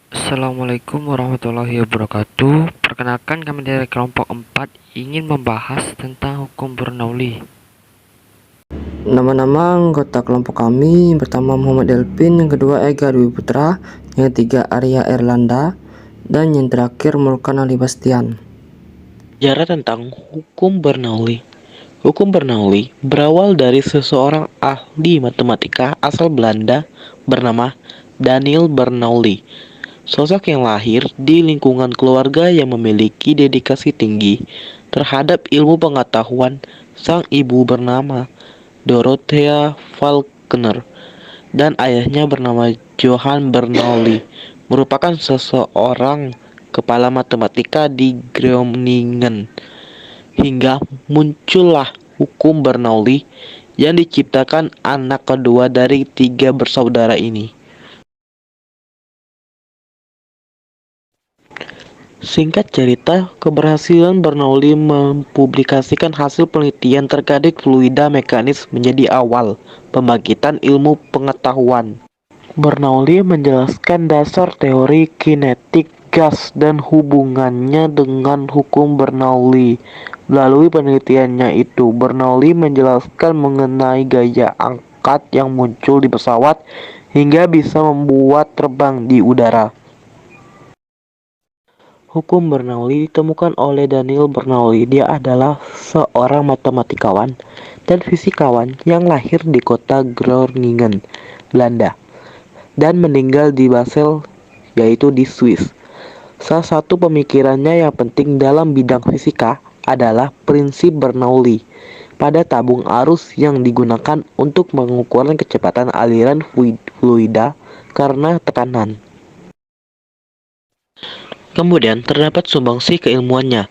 Assalamualaikum warahmatullahi wabarakatuh. Perkenalkan kami dari kelompok 4 ingin membahas tentang hukum Bernoulli. Nama-nama anggota kelompok kami: pertama Muhammad Delpin, yang kedua Ega Dwi Putra, yang ketiga Arya Erlanda, dan yang terakhir Mulkan Ali Bastian. Bicara tentang hukum Bernoulli. Hukum Bernoulli berawal dari seseorang ahli matematika asal Belanda bernama Daniel Bernoulli. Sosok yang lahir di lingkungan keluarga yang memiliki dedikasi tinggi terhadap ilmu pengetahuan. Sang ibu bernama Dorothea Falkner dan ayahnya bernama Johann Bernoulli merupakan seseorang kepala matematika di Groningen. Hingga muncullah hukum Bernoulli yang diciptakan anak kedua dari tiga bersaudara ini. Singkat cerita, keberhasilan Bernoulli mempublikasikan hasil penelitian terkait fluida mekanis menjadi awal pembangkitan ilmu pengetahuan. Bernoulli menjelaskan dasar teori kinetik gas dan hubungannya dengan hukum Bernoulli. Melalui penelitiannya itu, Bernoulli menjelaskan mengenai gaya angkat yang muncul di pesawat hingga bisa membuat terbang di udara. Hukum Bernoulli ditemukan oleh Daniel Bernoulli. Dia adalah seorang matematikawan dan fisikawan yang lahir di kota Groningen, Belanda, dan meninggal di Basel, yaitu di Swiss. Salah satu pemikirannya yang penting dalam bidang fisika adalah prinsip Bernoulli pada tabung arus yang digunakan untuk mengukur kecepatan aliran fluida karena tekanan. Kemudian terdapat sumbangsi keilmuannya.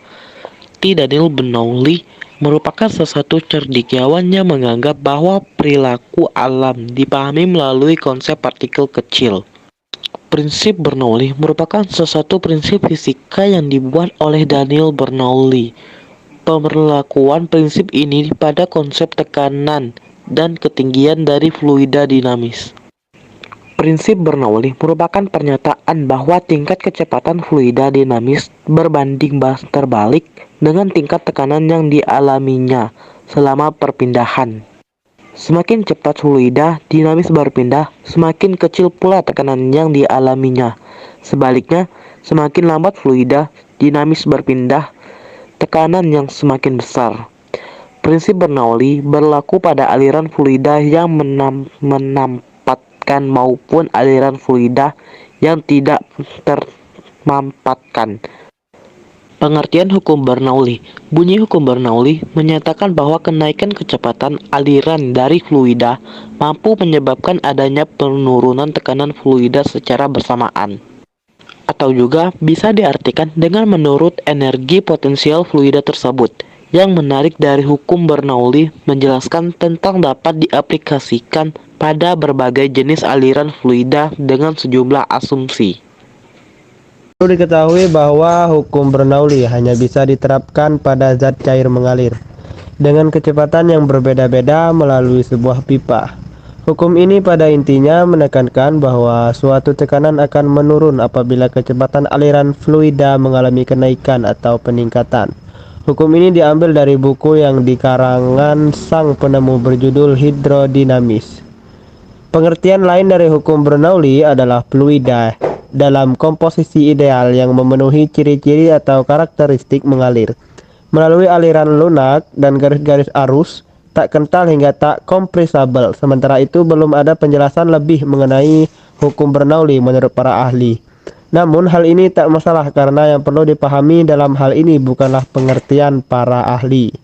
Daniel Bernoulli merupakan salah satu cendekiawan yang menganggap bahwa perilaku alam dipahami melalui konsep partikel kecil. Prinsip Bernoulli merupakan salah satu prinsip fisika yang dibuat oleh Daniel Bernoulli. Pemberlakuan prinsip ini pada konsep tekanan dan ketinggian dari fluida dinamis. Prinsip Bernoulli merupakan pernyataan bahwa tingkat kecepatan fluida dinamis berbanding terbalik dengan tingkat tekanan yang dialaminya selama perpindahan. Semakin cepat fluida dinamis berpindah, semakin kecil pula tekanan yang dialaminya. Sebaliknya, semakin lambat fluida dinamis berpindah, tekanan yang semakin besar. Prinsip Bernoulli berlaku pada aliran fluida yang menampatkan maupun aliran fluida yang tidak termampatkan. Pengertian hukum Bernoulli. Bunyi hukum Bernoulli menyatakan bahwa kenaikan kecepatan aliran dari fluida mampu menyebabkan adanya penurunan tekanan fluida secara bersamaan. Atau juga bisa diartikan dengan menurut energi potensial fluida tersebut. Yang menarik dari hukum Bernoulli menjelaskan tentang dapat diaplikasikan pada berbagai jenis aliran fluida dengan sejumlah asumsi. Perlu diketahui bahwa hukum Bernoulli hanya bisa diterapkan pada zat cair mengalir dengan kecepatan yang berbeda-beda melalui sebuah pipa. Hukum ini pada intinya menekankan bahwa suatu tekanan akan menurun apabila kecepatan aliran fluida mengalami kenaikan atau peningkatan. Hukum ini diambil dari buku yang dikarangan sang penemu berjudul Hidrodinamis. Pengertian lain dari hukum Bernoulli adalah fluida dalam komposisi ideal yang memenuhi ciri-ciri atau karakteristik mengalir melalui aliran lunak dan garis-garis arus, tak kental hingga tak kompresibel. Sementara itu belum ada penjelasan lebih mengenai hukum Bernoulli menurut para ahli. Namun hal ini tak masalah karena yang perlu dipahami dalam hal ini bukanlah pengertian para ahli,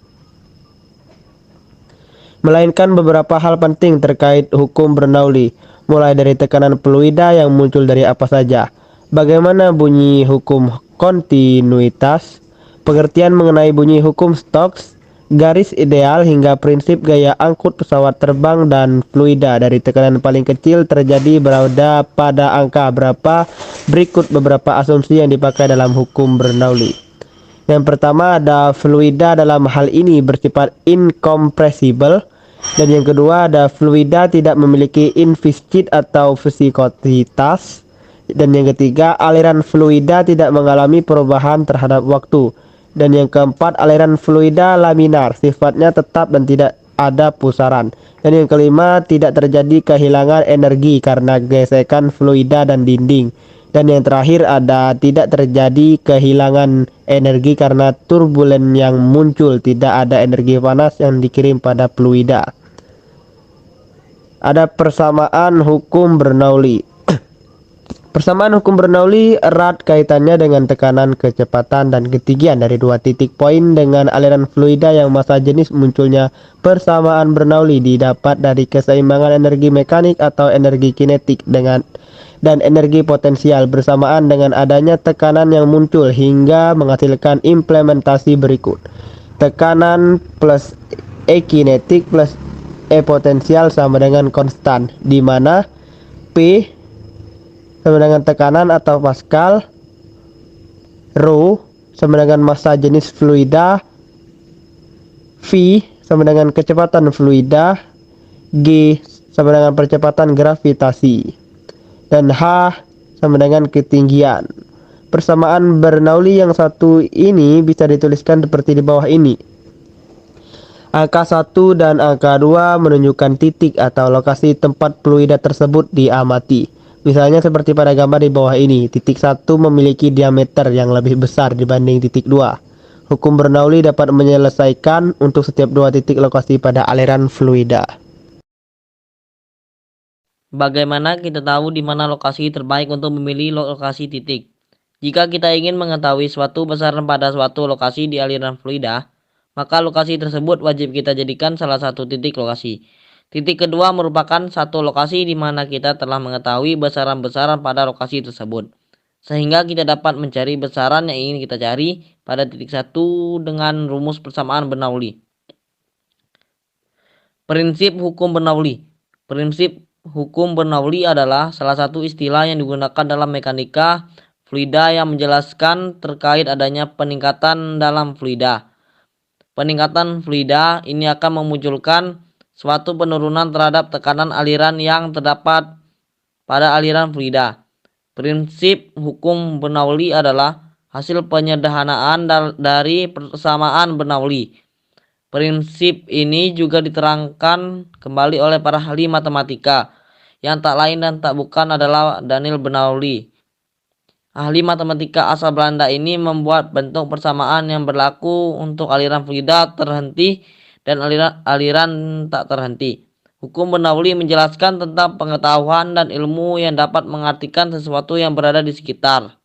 melainkan beberapa hal penting terkait hukum Bernoulli, mulai dari tekanan fluida yang muncul dari apa saja, bagaimana bunyi hukum kontinuitas, pengertian mengenai bunyi hukum Stokes, garis ideal hingga prinsip gaya angkut pesawat terbang dan fluida dari tekanan paling kecil terjadi berada pada angka berapa. Berikut beberapa asumsi yang dipakai dalam hukum Bernoulli. Yang pertama ada fluida dalam hal ini bersifat incompressible. Dan yang kedua ada fluida tidak memiliki inviscid atau viskositas. Dan yang ketiga, aliran fluida tidak mengalami perubahan terhadap waktu. Dan yang keempat, aliran fluida laminar, sifatnya tetap dan tidak ada pusaran. Dan yang kelima, tidak terjadi kehilangan energi karena gesekan fluida dan dinding. Dan yang terakhir ada tidak terjadi kehilangan energi karena turbulen yang muncul, tidak ada energi panas yang dikirim pada fluida. Ada persamaan hukum Bernoulli. Persamaan hukum Bernoulli erat kaitannya dengan tekanan, kecepatan, dan ketinggian dari dua titik poin dengan aliran fluida yang massa jenis. Munculnya persamaan Bernoulli didapat dari keseimbangan energi mekanik atau energi kinetik dan energi potensial bersamaan dengan adanya tekanan yang muncul hingga menghasilkan implementasi berikut. Tekanan plus E kinetik plus E potensial sama dengan konstan, di mana P sama dengan tekanan atau Pascal, Rho sama dengan massa jenis fluida, V sama dengan kecepatan fluida, G sama dengan percepatan gravitasi, dan H sama dengan ketinggian. Persamaan Bernoulli yang satu ini bisa dituliskan seperti di bawah ini. Angka 1 dan angka 2 menunjukkan titik atau lokasi tempat fluida tersebut diamati. Misalnya seperti pada gambar di bawah ini, titik 1 memiliki diameter yang lebih besar dibanding titik 2. Hukum Bernoulli dapat menyelesaikan untuk setiap dua titik lokasi pada aliran fluida. Bagaimana kita tahu di mana lokasi terbaik untuk memilih lokasi titik? Jika kita ingin mengetahui suatu besaran pada suatu lokasi di aliran fluida, maka lokasi tersebut wajib kita jadikan salah satu titik lokasi. Titik kedua merupakan satu lokasi di mana kita telah mengetahui besaran-besaran pada lokasi tersebut, sehingga kita dapat mencari besaran yang ingin kita cari pada titik 1 dengan rumus persamaan Bernoulli. Prinsip hukum Bernoulli. Prinsip hukum Bernoulli adalah salah satu istilah yang digunakan dalam mekanika fluida yang menjelaskan terkait adanya peningkatan dalam fluida. Peningkatan fluida ini akan memunculkan suatu penurunan terhadap tekanan aliran yang terdapat pada aliran fluida. Prinsip hukum Bernoulli adalah hasil penyederhanaan dari persamaan Bernoulli. Prinsip ini juga diterangkan kembali oleh para ahli matematika yang tak lain dan tak bukan adalah Daniel Bernoulli. Ahli matematika asal Belanda ini membuat bentuk persamaan yang berlaku untuk aliran fluida terhenti dan aliran tak terhenti. Hukum Bernoulli menjelaskan tentang pengetahuan dan ilmu yang dapat mengartikan sesuatu yang berada di sekitar.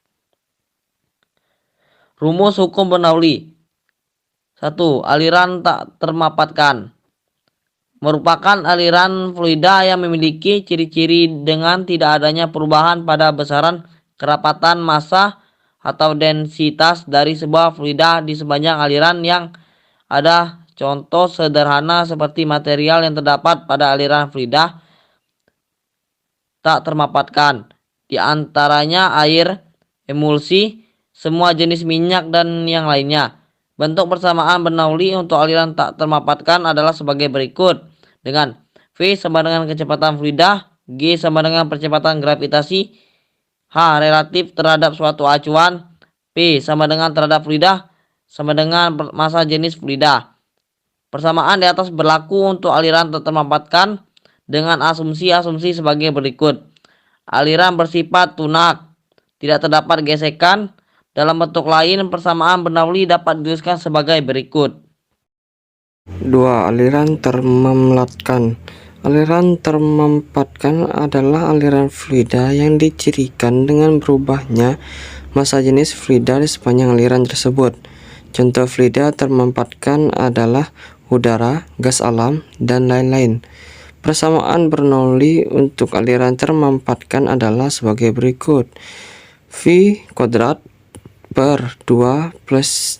Rumus hukum Bernoulli. 1. Aliran tak termapatkan merupakan aliran fluida yang memiliki ciri-ciri dengan tidak adanya perubahan pada besaran, kerapatan, massa, atau densitas dari sebuah fluida di sepanjang aliran yang ada. Contoh sederhana seperti material yang terdapat pada aliran fluida tak termapatkan, di antaranya air, emulsi, semua jenis minyak, dan yang lainnya. Bentuk persamaan Bernoulli untuk aliran tak termapatkan adalah sebagai berikut, dengan V sama dengan kecepatan fluida, G sama dengan percepatan gravitasi, H relatif terhadap suatu acuan, P sama dengan terhadap fluida sama dengan massa jenis fluida. Persamaan di atas berlaku untuk aliran tak termapatkan dengan asumsi-asumsi sebagai berikut. Aliran bersifat tunak, tidak terdapat gesekan. Dalam bentuk lain, persamaan Bernoulli dapat dituliskan sebagai berikut. 2. Aliran termempatkan. Aliran termempatkan adalah aliran fluida yang dicirikan dengan berubahnya massa jenis fluida di sepanjang aliran tersebut. Contoh fluida termempatkan adalah udara, gas alam, dan lain-lain. Persamaan Bernoulli untuk aliran termempatkan adalah sebagai berikut. V kuadrat per 2 plus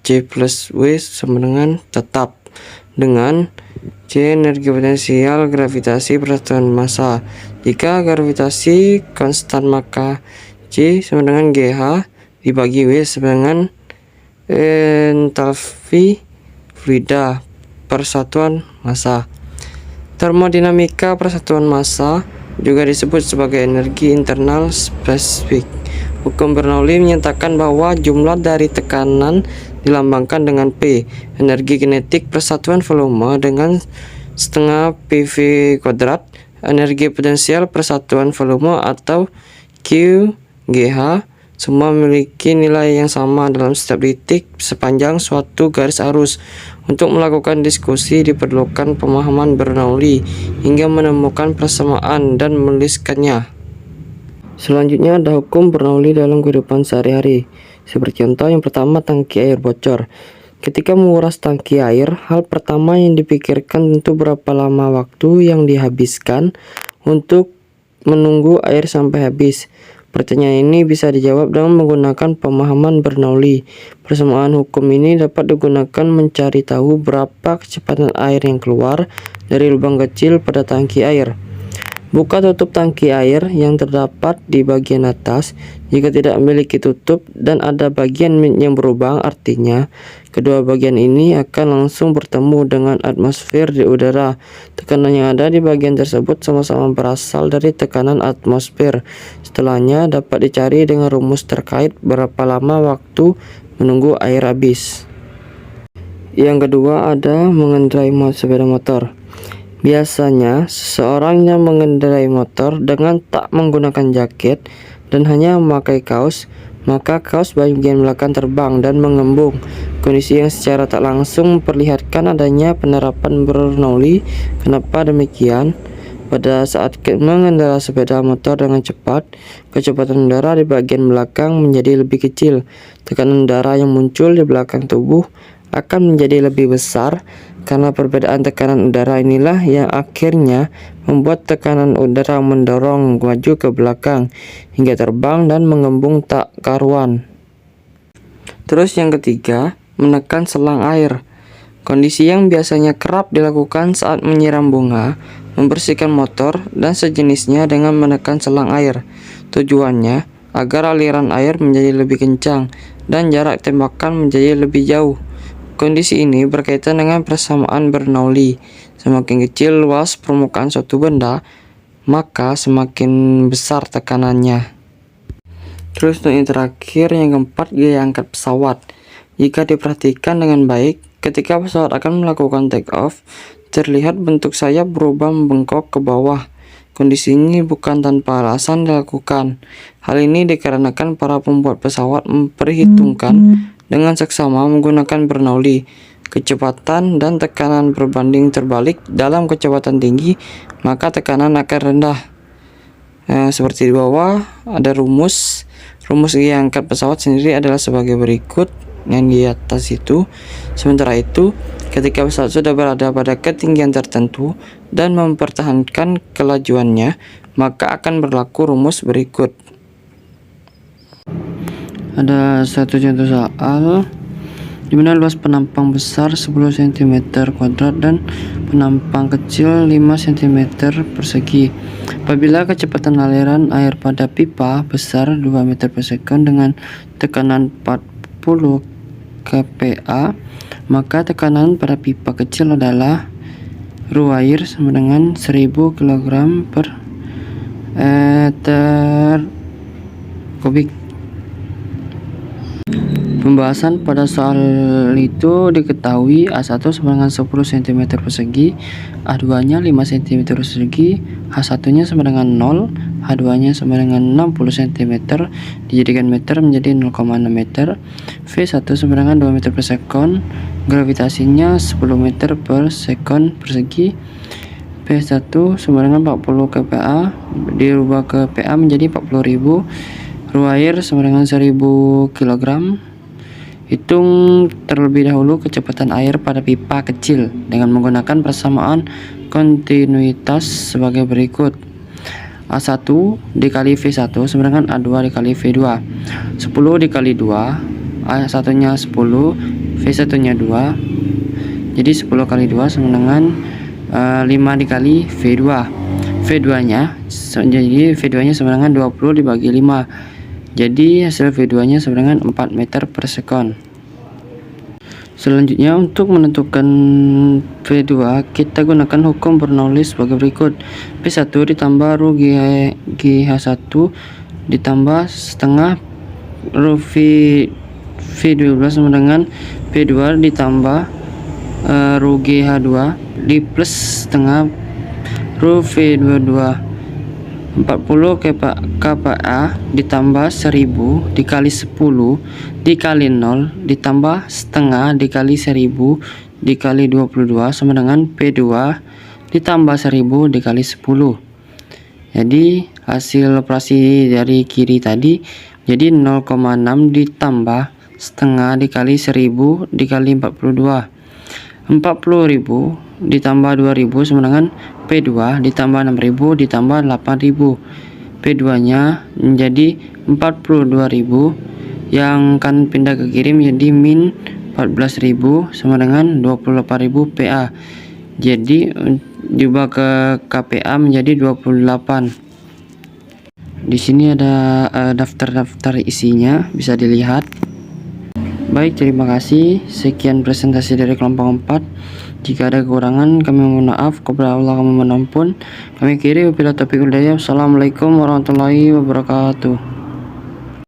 C plus W sama dengan tetap, dengan C energi potensial gravitasi per satuan massa. Jika gravitasi konstan maka C sama dengan GH dibagi W sama dengan entalpi fluida per satuan massa. Termodinamika persatuan massa juga disebut sebagai energi internal spesifik. Hukum Bernoulli menyatakan bahwa jumlah dari tekanan dilambangkan dengan P, energi kinetik persatuan volume, dengan setengah PV kuadrat, energi potensial persatuan volume atau QGH, semua memiliki nilai yang sama dalam setiap titik sepanjang suatu garis arus. Untuk melakukan diskusi diperlukan pemahaman Bernoulli hingga menemukan persamaan dan menuliskannya. Selanjutnya ada hukum Bernoulli dalam kehidupan sehari-hari. Seperti contoh yang pertama, tangki air bocor. Ketika menguras tangki air, hal pertama yang dipikirkan tentu berapa lama waktu yang dihabiskan untuk menunggu air sampai habis. Pertanyaan ini bisa dijawab dengan menggunakan pemahaman Bernoulli. Persamaan hukum ini dapat digunakan mencari tahu berapa kecepatan air yang keluar dari lubang kecil pada tangki air. Buka tutup tangki air yang terdapat di bagian atas. Jika tidak memiliki tutup dan ada bagian yang berlubang, artinya kedua bagian ini akan langsung bertemu dengan atmosfer di udara. Tekanan yang ada di bagian tersebut sama-sama berasal dari tekanan atmosfer. Setelahnya dapat dicari dengan rumus terkait berapa lama waktu menunggu air habis. Yang kedua ada mengendarai sepeda motor. Biasanya, seseorang yang mengendarai motor dengan tak menggunakan jaket dan hanya memakai kaos, maka kaos bagian belakang terbang dan mengembung. Kondisi yang secara tak langsung memperlihatkan adanya penerapan Bernoulli. Kenapa demikian? Pada saat mengendarai sepeda motor dengan cepat, kecepatan udara di bagian belakang menjadi lebih kecil. Tekanan udara yang muncul di belakang tubuh akan menjadi lebih besar. Karena perbedaan tekanan udara inilah yang akhirnya membuat tekanan udara mendorong maju ke belakang hingga terbang dan mengembung tak karuan. Terus yang ketiga, menekan selang air. Kondisi yang biasanya kerap dilakukan saat menyiram bunga, membersihkan motor, dan sejenisnya dengan menekan selang air. Tujuannya agar aliran air menjadi lebih kencang dan jarak tembakan menjadi lebih jauh. Kondisi ini berkaitan dengan persamaan Bernoulli. Semakin kecil luas permukaan suatu benda, maka semakin besar tekanannya. Terus untuk yang terakhir, yang keempat, gaya angkat pesawat. Jika diperhatikan dengan baik, ketika pesawat akan melakukan take off, terlihat bentuk sayap berubah membengkok ke bawah. Kondisi ini bukan tanpa alasan dilakukan. Hal ini dikarenakan para pembuat pesawat memperhitungkan dengan seksama menggunakan Bernoulli. Kecepatan dan tekanan berbanding terbalik. Dalam kecepatan tinggi, maka tekanan akan rendah. Seperti di bawah ada rumus gaya angkat pesawat sendiri adalah sebagai berikut yang di atas itu. Sementara itu, ketika pesawat sudah berada pada ketinggian tertentu dan mempertahankan kelajuannya, maka akan berlaku rumus berikut. Ada satu contoh soal di mana luas penampang besar 10 cm kuadrat dan penampang kecil 5 cm persegi. Apabila kecepatan aliran air pada pipa besar 2 meter per sekon dengan tekanan 40 kPa, maka tekanan pada pipa kecil adalah air sama dengan 1000 kg per meter kubik. Pembahasan pada soal itu diketahui A1 sama dengan 10 cm persegi, A2 nya 5 cm persegi, H1 nya sama dengan 0, H2 nya sama dengan 60 cm, dijadikan meter menjadi 0,6 meter, V1 sama dengan 2 meter per sekon, gravitasinya 10 meter per sekon persegi, P1 sama dengan 40 kPa, dirubah ke PA menjadi 40.000, air sama dengan 1000 kg. Hitung terlebih dahulu kecepatan air pada pipa kecil dengan menggunakan persamaan kontinuitas sebagai berikut. A1 dikali V1 sama dengan A2 dikali V2. 10 dikali 2, A1 nya 10, V1 nya 2. Jadi 10 kali 2 sama dengan 5 dikali V2. V2 nya sama dengan 20 dibagi 5. Jadi hasil V2 nya sama dengan 4 meter per sekon. Selanjutnya, untuk menentukan P2, kita gunakan hukum Bernoulli sebagai berikut. P1 ditambah Ru GH1 ditambah setengah Ru V12 sama dengan P2 ditambah Ru GH2 di plus setengah Ru V22. 40 kPa ditambah 1000 dikali 10 dikali 0 ditambah setengah dikali 1000 dikali 22 sama dengan P2 ditambah 1000 dikali 10. Jadi hasil operasi dari kiri tadi jadi 0,6 ditambah setengah dikali 1000 dikali 42. 40.000 ditambah 2000 sama dengan P2 ditambah 6000 ditambah 8000. P2 nya menjadi 42.000 yang akan pindah ke kiri menjadi min 14.000 sama dengan 28.000 PA. Jadi diubah ke KPA menjadi 28. Di sini ada daftar-daftar isinya, bisa dilihat. Baik, terima kasih. Sekian presentasi dari kelompok 4. Jika ada kekurangan, kami mohon maaf. Kepada Allah kami mohon ampun. Kami akhiri wabillahi taufiq wal hidayah. Wassalamualaikum warahmatullahi wabarakatuh.